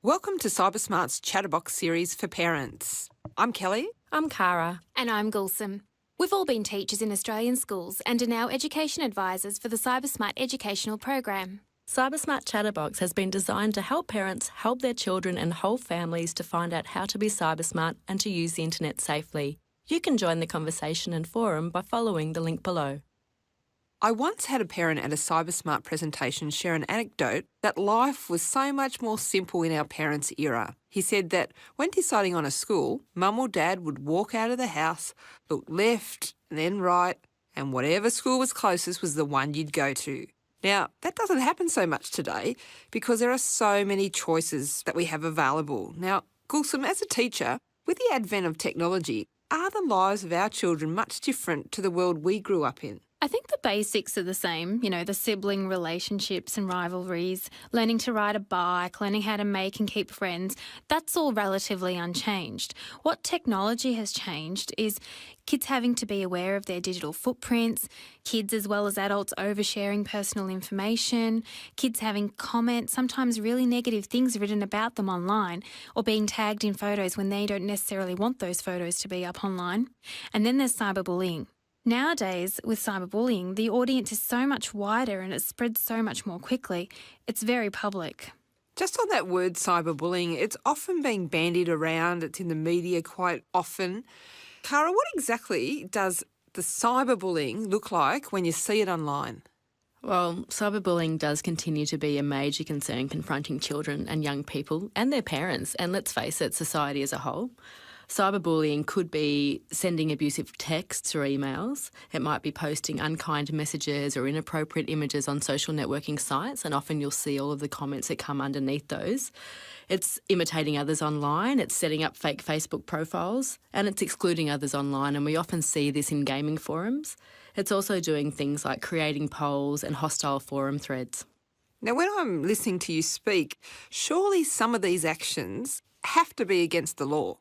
Welcome to Cybersmart's Chatterbox series for parents. I'm Kelly. I'm Cara. And I'm Gulsum. We've all been teachers in Australian schools and are now education advisors for the Cybersmart educational program. Cybersmart Chatterbox has been designed to help parents help their children and whole families to find out how to be cybersmart and to use the internet safely. You can join the conversation and forum by following the link below. I once had a parent at a Cybersmart presentation share an anecdote that life was so much more simple in our parents' era. He said that when deciding on a school, mum or dad would walk out of the house, look left and then right, and whatever school was closest was the one you'd go to. Now, that doesn't happen so much today because there are so many choices that we have available. Now, Gulsum, as a teacher, with the advent of technology, are the lives of our children much different to the world we grew up in? I think the basics are the same, the sibling relationships and rivalries, learning to ride a bike, learning how to make and keep friends, that's all relatively unchanged. What technology has changed is kids having to be aware of their digital footprints, kids as well as adults oversharing personal information, kids having comments, sometimes really negative things written about them online, or being tagged in photos when they don't necessarily want those photos to be up online. And then there's cyberbullying. Nowadays, with cyberbullying, the audience is so much wider and it spreads so much more quickly. It's very public. Just on that word cyberbullying, it's often being bandied around, it's in the media quite often. Cara, what exactly does the cyberbullying look like when you see it online? Well, cyberbullying does continue to be a major concern confronting children and young people and their parents, and let's face it, society as a whole. Cyberbullying could be sending abusive texts or emails. It might be posting unkind messages or inappropriate images on social networking sites, and often you'll see all of the comments that come underneath those. It's imitating others online, it's setting up fake Facebook profiles, and it's excluding others online, and we often see this in gaming forums. It's also doing things like creating polls and hostile forum threads. Now, when I'm listening to you speak, surely some of these actions have to be against the law.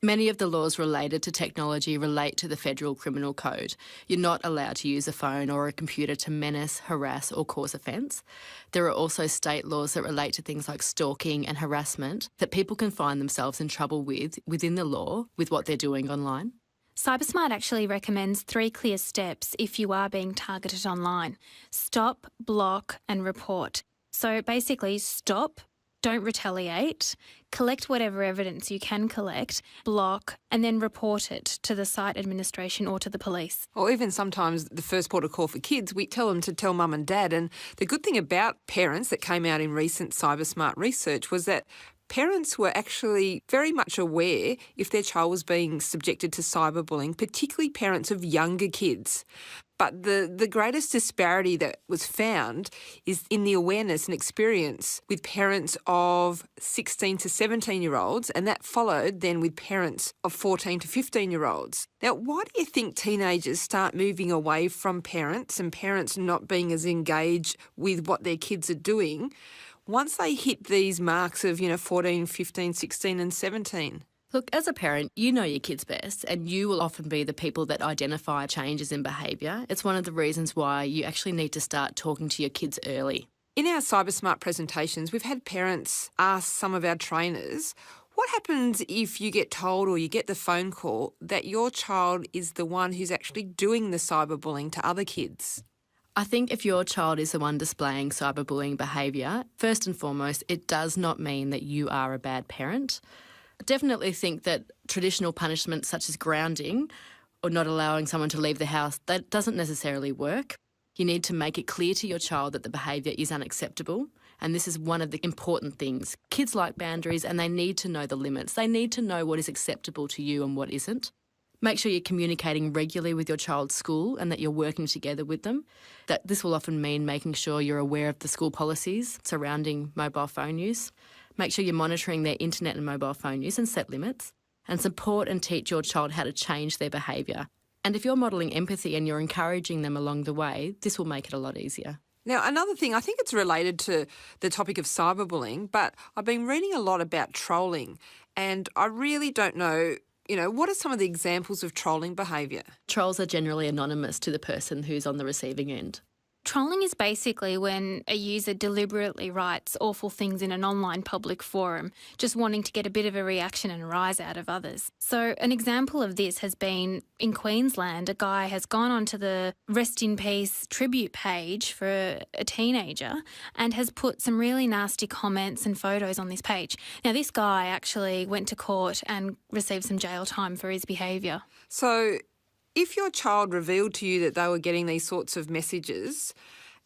Many of the laws related to technology relate to the Federal Criminal Code. You're not allowed to use a phone or a computer to menace, harass or cause offence. There are also state laws that relate to things like stalking and harassment that people can find themselves in trouble with within the law with what they're doing online. Cybersmart actually recommends 3 clear steps if you are being targeted online. Stop, block and report. So basically stop, don't retaliate, collect whatever evidence you can collect, block, and then report it to the site administration or to the police. Or even sometimes the first port of call for kids, we tell them to tell mum and dad. And the good thing about parents that came out in recent Cybersmart research was that parents were actually very much aware if their child was being subjected to cyberbullying, particularly parents of younger kids. But the greatest disparity that was found is in the awareness and experience with parents of 16 to 17-year-olds, and that followed then with parents of 14 to 15-year-olds. Now, why do you think teenagers start moving away from parents and parents not being as engaged with what their kids are doing once they hit these marks of, 14, 15, 16 and 17? Look, as a parent, you know your kids best, and you will often be the people that identify changes in behaviour. It's one of the reasons why you actually need to start talking to your kids early. In our Cybersmart presentations, we've had parents ask some of our trainers, what happens if you get told or you get the phone call that your child is the one who's actually doing the cyberbullying to other kids? I think if your child is the one displaying cyberbullying behaviour, first and foremost, it does not mean that you are a bad parent. I definitely think that traditional punishment such as grounding or not allowing someone to leave the house, that doesn't necessarily work. You need to make it clear to your child that the behaviour is unacceptable, and this is one of the important things. Kids like boundaries and they need to know the limits. They need to know what is acceptable to you and what isn't. Make sure you're communicating regularly with your child's school and that you're working together with them. That this will often mean making sure you're aware of the school policies surrounding mobile phone use. Make sure you're monitoring their internet and mobile phone use and set limits. And support and teach your child how to change their behaviour. And if you're modelling empathy and you're encouraging them along the way, this will make it a lot easier. Now, another thing, I think it's related to the topic of cyberbullying, but I've been reading a lot about trolling, and I really don't know, what are some of the examples of trolling behaviour? Trolls are generally anonymous to the person who's on the receiving end. Trolling is basically when a user deliberately writes awful things in an online public forum, just wanting to get a bit of a reaction and a rise out of others. So an example of this has been in Queensland, a guy has gone onto the Rest in Peace tribute page for a teenager and has put some really nasty comments and photos on this page. Now, this guy actually went to court and received some jail time for his behaviour. So if your child revealed to you that they were getting these sorts of messages,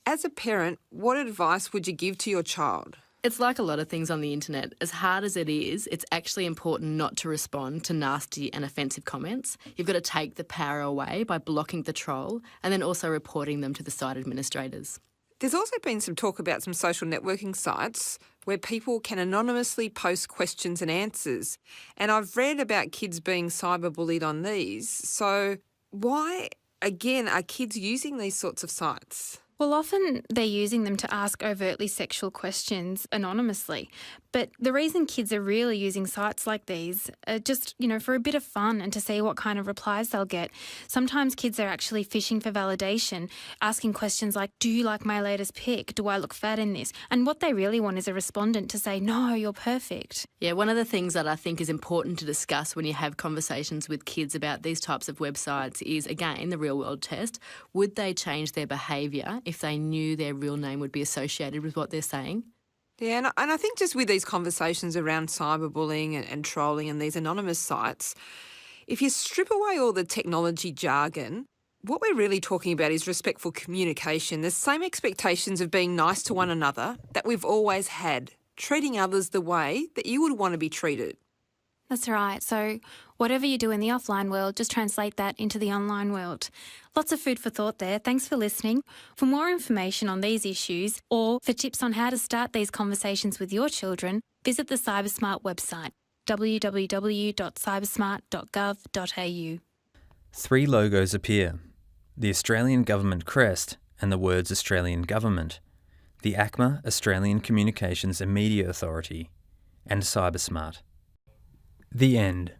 as a parent, what advice would you give to your child? It's like a lot of things on the internet. As hard as it is, it's actually important not to respond to nasty and offensive comments. You've got to take the power away by blocking the troll and then also reporting them to the site administrators. There's also been some talk about some social networking sites where people can anonymously post questions and answers. And I've read about kids being cyberbullied on these. So why, again, are kids using these sorts of sites? Well, often they're using them to ask overtly sexual questions anonymously. But the reason kids are really using sites like these are just, for a bit of fun and to see what kind of replies they'll get. Sometimes kids are actually fishing for validation, asking questions like, do you like my latest pic? Do I look fat in this? And what they really want is a respondent to say, no, you're perfect. Yeah, one of the things that I think is important to discuss when you have conversations with kids about these types of websites is, again, the real world test. Would they change their behaviour if they knew their real name would be associated with what they're saying? Yeah, and I think just with these conversations around cyberbullying and trolling and these anonymous sites, if you strip away all the technology jargon, what we're really talking about is respectful communication, the same expectations of being nice to one another that we've always had, treating others the way that you would want to be treated. That's right. So whatever you do in the offline world, just translate that into the online world. Lots of food for thought there. Thanks for listening. For more information on these issues or for tips on how to start these conversations with your children, visit the Cybersmart website, www.cybersmart.gov.au. 3 logos appear: the Australian Government crest and the words Australian Government, the ACMA Australian Communications and Media Authority, and Cybersmart. The end.